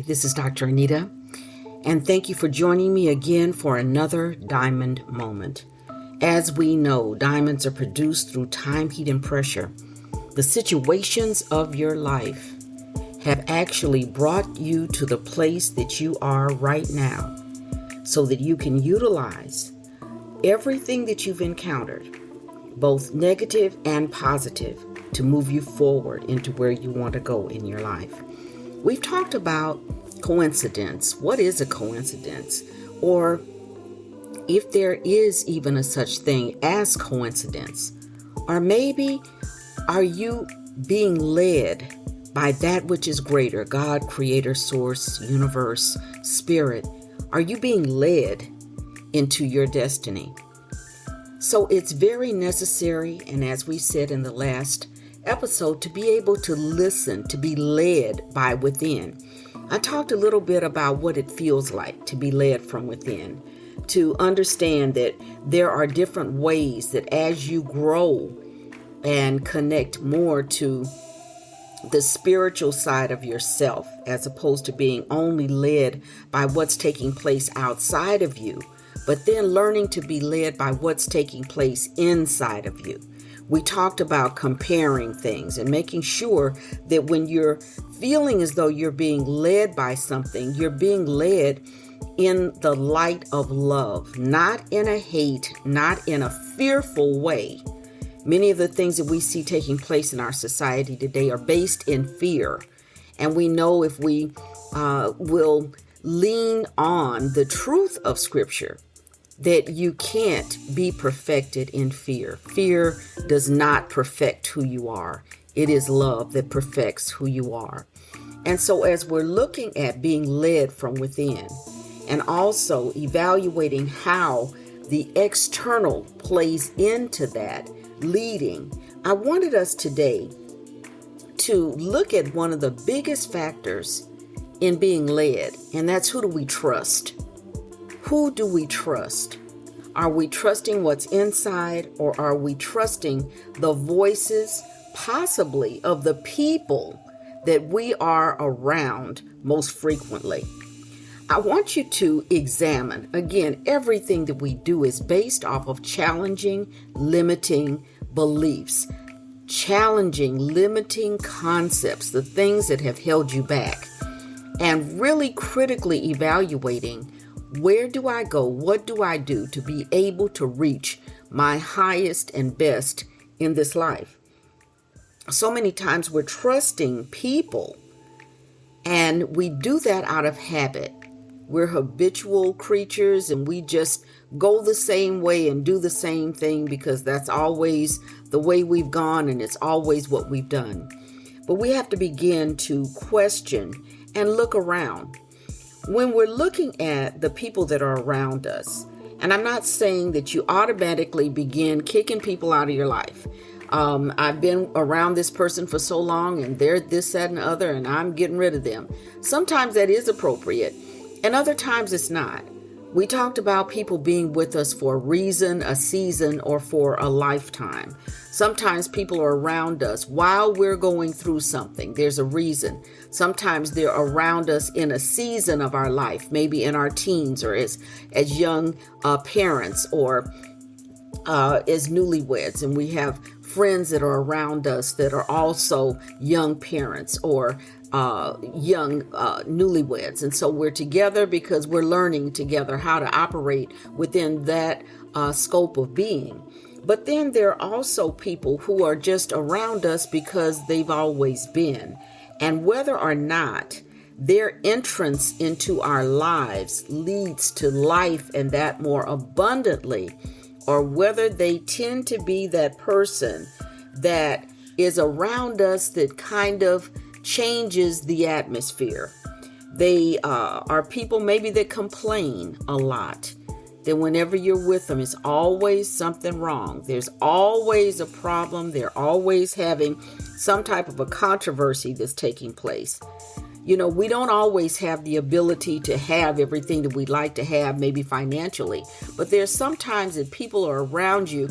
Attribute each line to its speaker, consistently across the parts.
Speaker 1: this is Dr. Anita, and thank you for joining me again for another diamond moment. As we know, diamonds are produced through time, heat, and pressure. The situations of your life have actually brought you to the place that you are right now so that you can utilize everything that you've encountered, both negative and positive, to move you forward into where you want to go in your life. We've talked about coincidence. What is a coincidence? Or if there is even a such thing as coincidence. Or maybe are you being led by that which is greater, God, creator, source, universe, spirit? Are you being led into your destiny? So it's very necessary, and as we said in the last episode, to be able to listen, to be led by within. I talked a little bit about what it feels like to be led from within, to understand that there are different ways that as you grow and connect more to the spiritual side of yourself, as opposed to being only led by what's taking place outside of you, but then learning to be led by what's taking place inside of you. We talked about comparing things and making sure that when you're feeling as though you're being led by something, you're being led in the light of love, not in a hate, not in a fearful way. Many of the things that we see taking place in our society today are based in fear. And we know if we will lean on the truth of Scripture, that you can't be perfected in fear. Fear does not perfect who you are. It is love that perfects who you are. And so as we're looking at being led from within and also evaluating how the external plays into that leading, I wanted us today to look at one of the biggest factors in being led, and that's who do we trust? Who do we trust? Are we trusting what's inside, or are we trusting the voices, possibly, of the people that we are around most frequently? I want you to examine, again, everything that we do is based off of challenging, limiting beliefs, challenging, limiting concepts, the things that have held you back, and really critically evaluating, where do I go? What do I do to be able to reach my highest and best in this life? So many times we're trusting people, and we do that out of habit. We're habitual creatures, and we just go the same way and do the same thing because that's always the way we've gone and it's always what we've done. But we have to begin to question and look around. When we're looking at the people that are around us, and I'm not saying that you automatically begin kicking people out of your life. I've been around this person for so long and they're this, that, and the other, and I'm getting rid of them. Sometimes that is appropriate, and other times it's not. We talked about people being with us for a reason, a season, or for a lifetime. Sometimes people are around us while we're going through something. There's a reason. Sometimes they're around us in a season of our life, maybe in our teens or as young parents or as newlyweds. And we have friends that are around us that are also young parents or young newlyweds. And so we're together because we're learning together how to operate within that scope of being. But then there are also people who are just around us because they've always been. And whether or not their entrance into our lives leads to life and that more abundantly, or whether they tend to be that person that is around us that kind of changes the atmosphere. They are people maybe that complain a lot. That whenever you're with them, it's always something wrong. There's always a problem. They're always having some type of a controversy that's taking place. You know, we don't always have the ability to have everything that we'd like to have, maybe financially. But there's sometimes that people are around you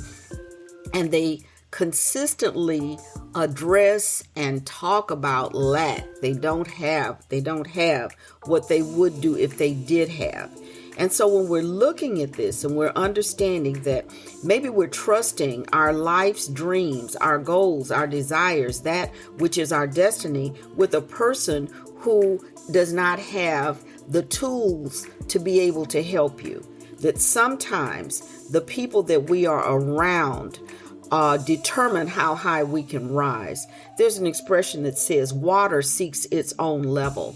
Speaker 1: and they consistently address and talk about lack. They don't have what they would do if they did have. And so when we're looking at this and we're understanding that maybe we're trusting our life's dreams, our goals, our desires, that which is our destiny, with a person who does not have the tools to be able to help you. That sometimes the people that we are around determine how high we can rise. There's an expression that says water seeks its own level.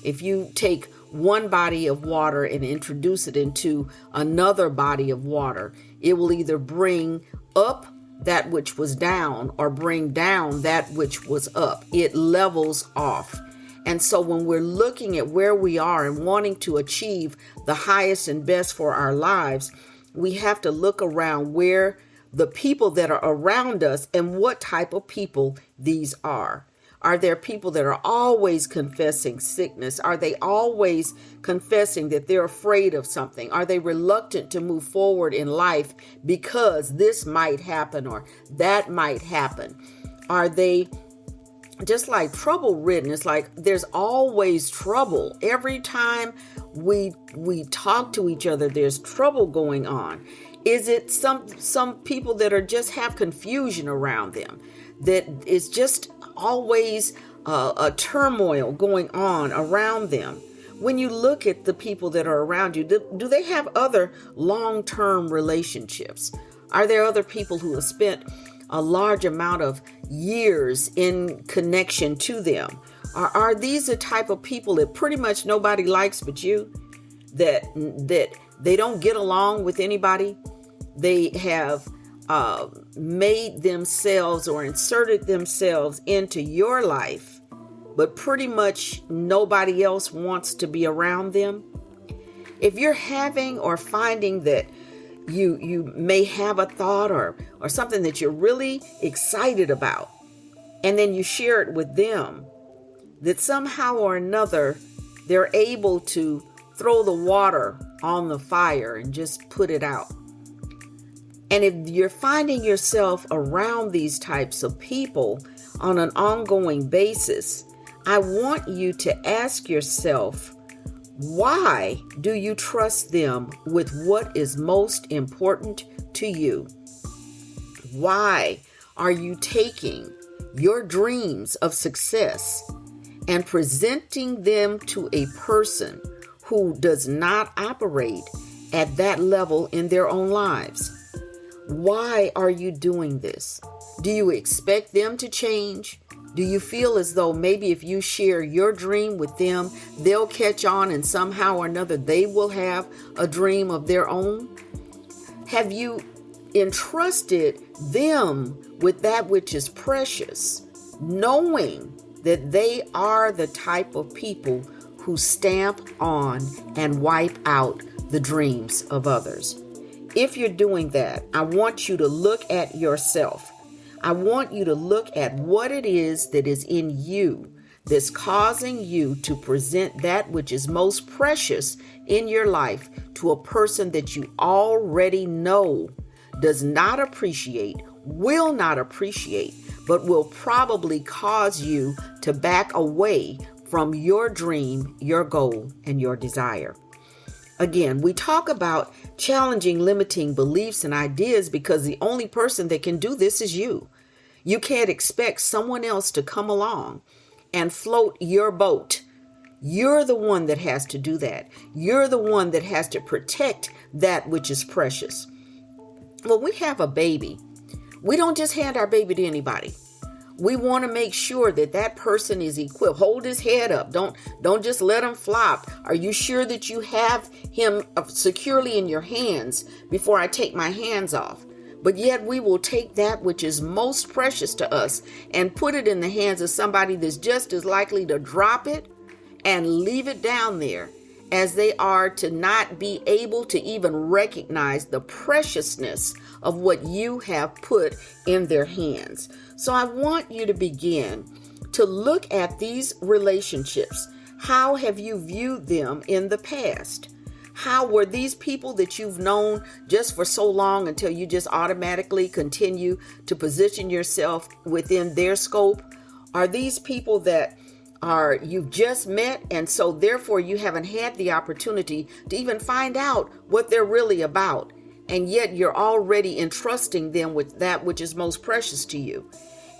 Speaker 1: If you take one body of water and introduce it into another body of water, it will either bring up that which was down or bring down that which was up. It levels off. And so when we're looking at where we are and wanting to achieve the highest and best for our lives, we have to look around where the people that are around us and what type of people these are. Are there people that are always confessing sickness? Are they always confessing that they're afraid of something? Are they reluctant to move forward in life because this might happen or that might happen? Are they just like trouble ridden? It's like there's always trouble. Every time we talk to each other, there's trouble going on. Is it some people that are just have confusion around them? That is just always a turmoil going on around them. When you look at the people that are around you, do they have other long-term relationships? Are there other people who have spent a large amount of years in connection to them? Are these the type of people that pretty much nobody likes but you? That they don't get along with anybody? They have made themselves or inserted themselves into your life, but pretty much nobody else wants to be around them. If you're having or finding that you may have a thought or something that you're really excited about, and then you share it with them, that somehow or another they're able to throw the water on the fire and just put it out. And if you're finding yourself around these types of people on an ongoing basis, I want you to ask yourself, why do you trust them with what is most important to you? Why are you taking your dreams of success and presenting them to a person who does not operate at that level in their own lives? Why are you doing this? Do you expect them to change? Do you feel as though maybe if you share your dream with them, they'll catch on and somehow or another they will have a dream of their own? Have you entrusted them with that which is precious, knowing that they are the type of people who stamp on and wipe out the dreams of others? If you're doing that, I want you to look at yourself. I want you to look at what it is that is in you that's causing you to present that which is most precious in your life to a person that you already know does not appreciate, will not appreciate, but will probably cause you to back away from your dream, your goal, and your desire. Again, we talk about challenging limiting beliefs and ideas because the only person that can do this is you. You can't expect someone else to come along and float your boat. You're the one that has to do that. You're the one that has to protect that which is precious. When we have a baby, we don't just hand our baby to anybody. We want to make sure that that person is equipped. Hold his head up. Don't just let him flop. Are you sure that you have him securely in your hands before I take my hands off? But yet we will take that which is most precious to us and put it in the hands of somebody that's just as likely to drop it and leave it down there as they are to not be able to even recognize the preciousness of what you have put in their hands. So I want you to begin to look at these relationships. How have you viewed them in the past? How were these people that you've known just for so long until you just automatically continue to position yourself within their scope? Are these people that you've just met, and so therefore you haven't had the opportunity to even find out what they're really about, and yet you're already entrusting them with that which is most precious to you?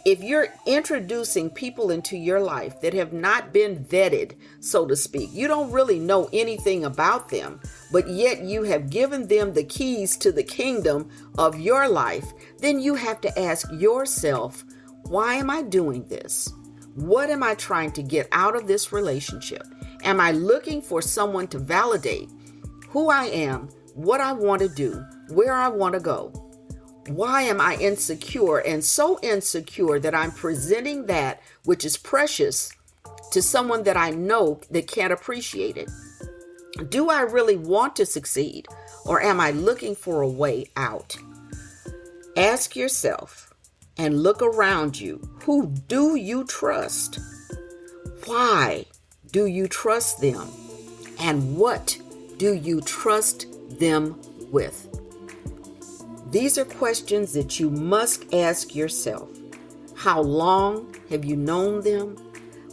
Speaker 1: If you're introducing people into your life that have not been vetted, so to speak, you don't really know anything about them, but yet you have given them the keys to the kingdom of your life, then you have to ask yourself, why am I doing this? What am I trying to get out of this relationship? Am I looking for someone to validate who I am, what I want to do, where I want to go? Why am I insecure, and so insecure that I'm presenting that which is precious to someone that I know that can't appreciate it? Do I really want to succeed, or am I looking for a way out? Ask yourself and look around you. Who do you trust? Why do you trust them? And what do you trust them with? These are questions that you must ask yourself. How long have you known them?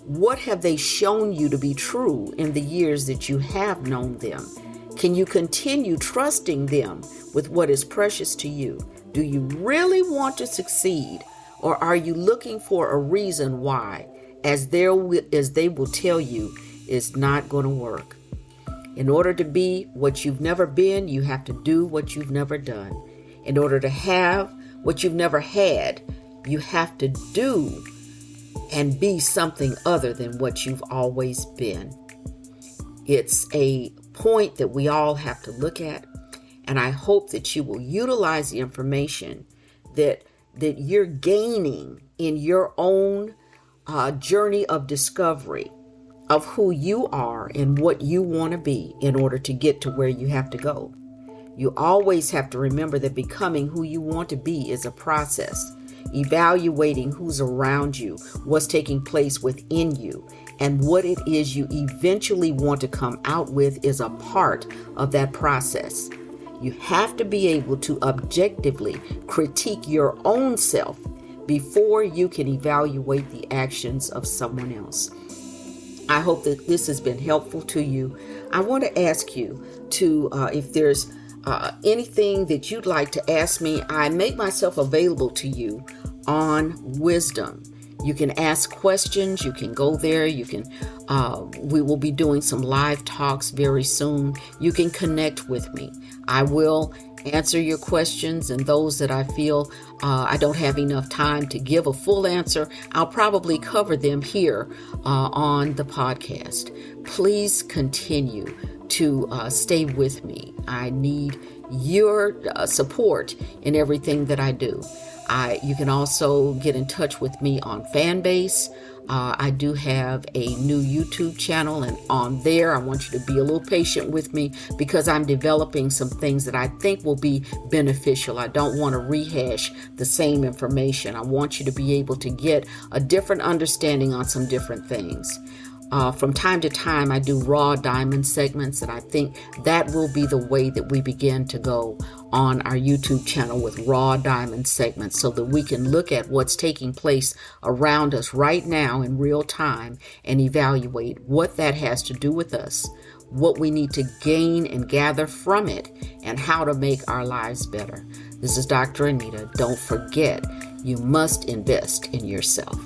Speaker 1: What have they shown you to be true in the years that you have known them? Can you continue trusting them with what is precious to you? Do you really want to succeed, or are you looking for a reason why, as they will tell you, is not going to work? In order to be what you've never been, you have to do what you've never done. In order to have what you've never had, you have to do and be something other than what you've always been. It's a point that we all have to look at, and I hope that you will utilize the information that you're gaining in your own journey of discovery of who you are and what you want to be in order to get to where you have to go. You always have to remember that becoming who you want to be is a process. Evaluating who's around you, what's taking place within you, and what it is you eventually want to come out with is a part of that process. You have to be able to objectively critique your own self before you can evaluate the actions of someone else. I hope that this has been helpful to you. I want to ask you to, if there's anything that you'd like to ask me, I make myself available to you on Wisdom. You can ask questions. You can go there. You can. We will be doing some live talks very soon. You can connect with me. I will answer your questions, and those that I feel I don't have enough time to give a full answer, I'll probably cover them here on the podcast. Please continue to stay with me. I need your support in everything that I do. You can also get in touch with me on FanBase. I do have a new YouTube channel, and on there, I want you to be a little patient with me because I'm developing some things that I think will be beneficial. I don't want to rehash the same information. I want you to be able to get a different understanding on some different things. From time to time, I do raw diamond segments, and I think that will be the way that we begin to go on our YouTube channel with raw diamond segments so that we can look at what's taking place around us right now in real time and evaluate what that has to do with us, what we need to gain and gather from it, and how to make our lives better. This is Dr. Anita. Don't forget, you must invest in yourself.